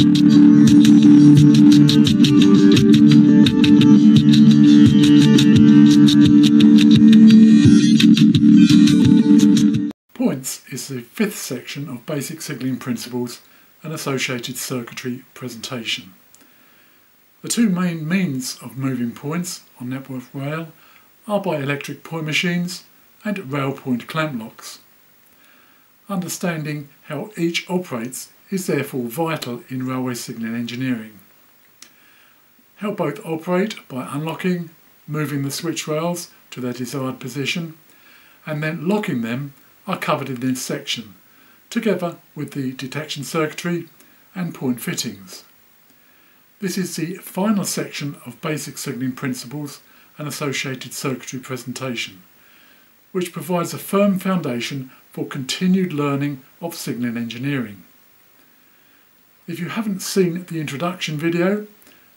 Points is the fifth section of Basic Signalling Principles and Associated Circuitry presentation. The two main means of moving points on network rail are by electric point machines and rail point clamp locks. Understanding how each operates is therefore vital in railway signalling engineering. How both operate by unlocking, moving the switch rails to their desired position, and then locking them are covered in this section, together with the detection circuitry and point fittings. This is the final section of Basic Signalling Principles and Associated Circuitry presentation, which provides a firm foundation for continued learning of signalling engineering. If you haven't seen the introduction video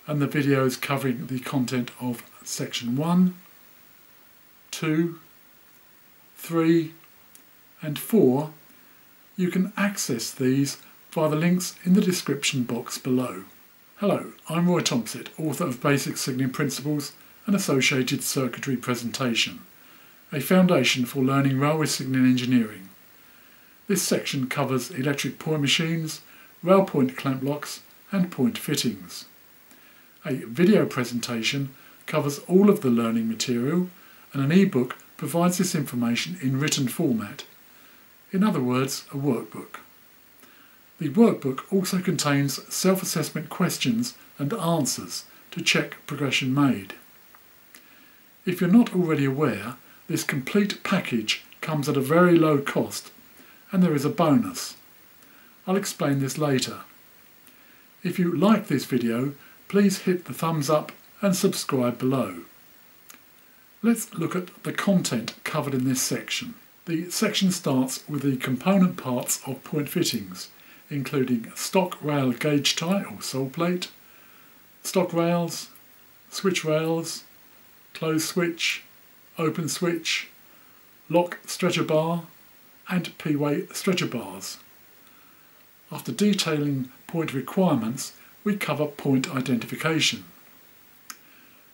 and the videos covering the content of section 1, 2, 3 and 4, you can access these via the links in the description box below. Hello, I'm Roy Thompson, author of Basic Signalling Principles and Associated Circuitry presentation, a foundation for learning railway signalling engineering. This section covers electric point machines, rail point clamp locks and point fittings. A video presentation covers all of the learning material, and an e-book provides this information in written format. In other words, a workbook. The workbook also contains self-assessment questions and answers to check progression made. If you're not already aware, this complete package comes at a very low cost, and there is a bonus. I'll explain this later. If you like this video, please hit the thumbs up and subscribe below. Let's look at the content covered in this section. The section starts with the component parts of point fittings, including stock rail gauge tie or sole plate, stock rails, switch rails, closed switch, open switch, lock stretcher bar and P-way stretcher bars. After detailing point requirements, we cover point identification.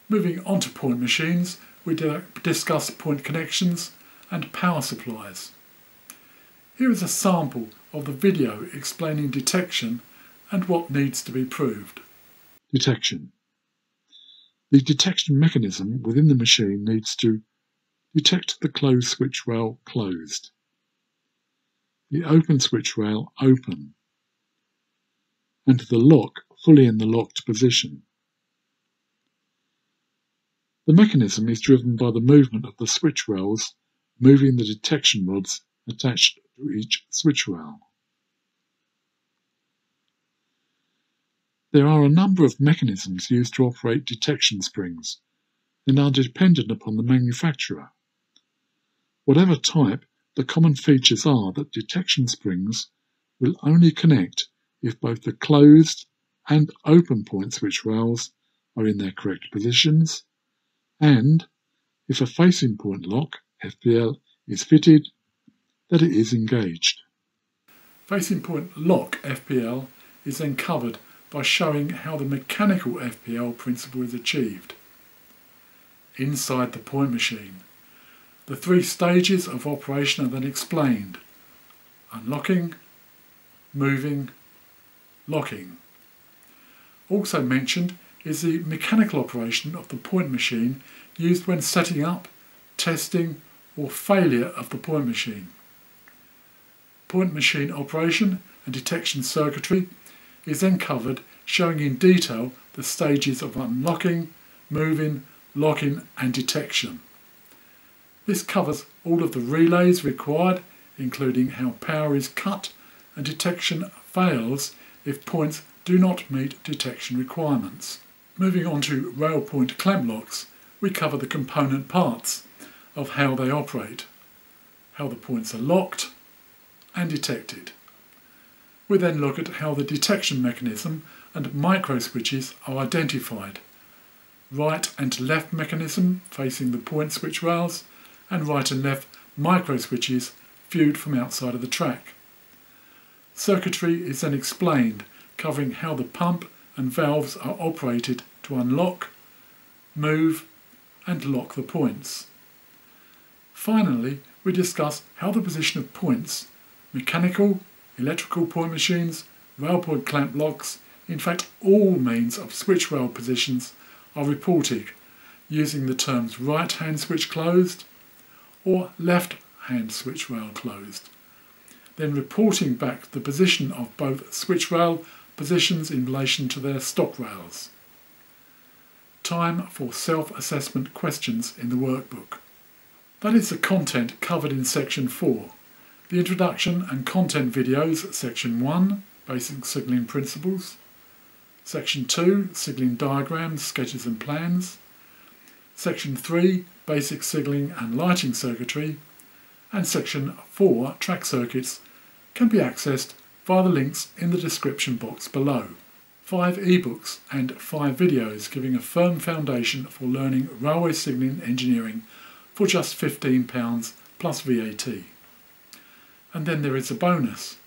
Moving on to point machines, we discuss point connections and power supplies. Here is a sample of the video explaining detection and what needs to be proved. Detection. The detection mechanism within the machine needs to detect the closed switch rail closed, the open switch rail open, and the lock fully in the locked position. The mechanism is driven by the movement of the switch rails moving the detection rods attached to each switch rail. There are a number of mechanisms used to operate detection springs and are dependent upon the manufacturer. Whatever type, the common features are that detection springs will only connect if both the closed and open point switch rails are in their correct positions, and if a facing point lock FPL is fitted, that it is engaged. Facing point lock FPL is then covered by showing how the mechanical FPL principle is achieved. Inside the point machine, the three stages of operation are then explained: unlocking, moving, locking. Also mentioned is the mechanical operation of the point machine used when setting up, testing or failure of the point machine. Point machine operation and detection circuitry is then covered, showing in detail the stages of unlocking, moving, locking and detection. This covers all of the relays required, including how power is cut and detection fails if points do not meet detection requirements. Moving on to rail point clamp locks, we cover the component parts of how they operate, how the points are locked and detected. We then look at how the detection mechanism and micro switches are identified, right and left mechanism facing the point switch rails, and right and left micro switches viewed from outside of the track. Circuitry is then explained, covering how the pump and valves are operated to unlock, move and lock the points. Finally, we discuss how the position of points, mechanical, electrical point machines, rail point clamp locks, in fact all means of switch rail positions, are reported using the terms right hand switch closed or left hand switch rail closed, then reporting back the position of both switch rail positions in relation to their stop rails. Time for self-assessment questions in the workbook. That is the content covered in section 4. The introduction and content videos, section 1, basic signalling principles, section 2, signalling diagrams, sketches and plans, section 3, basic signalling and lighting circuitry, and section 4, track circuits, can be accessed via the links in the description box below. 5 ebooks and 5 videos giving a firm foundation for learning railway signalling engineering for just £15 plus VAT. And then there is a bonus.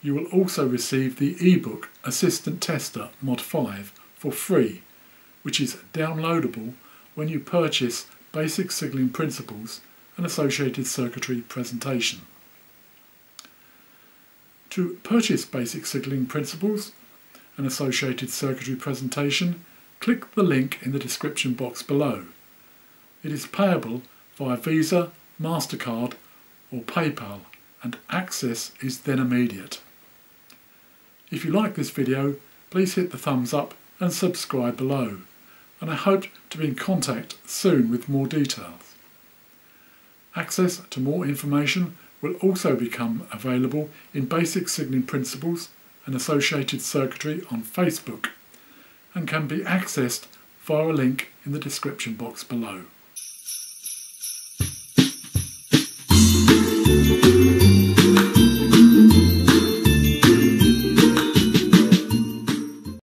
You will also receive the ebook Assistant Tester Mod 5 for free, which is downloadable when you purchase Basic Signalling Principles and Associated Circuitry Presentation. To purchase Basic Signalling Principles and Associated Circuitry Presentation, click the link in the description box below. It is payable via Visa, MasterCard or PayPal, and access is then immediate. If you like this video, please hit the thumbs up and subscribe below, and I hope to be in contact soon with more details. Access to more information will also become available in Basic Signalling Principles and Associated Circuitry on Facebook, and can be accessed via a link in the description box below.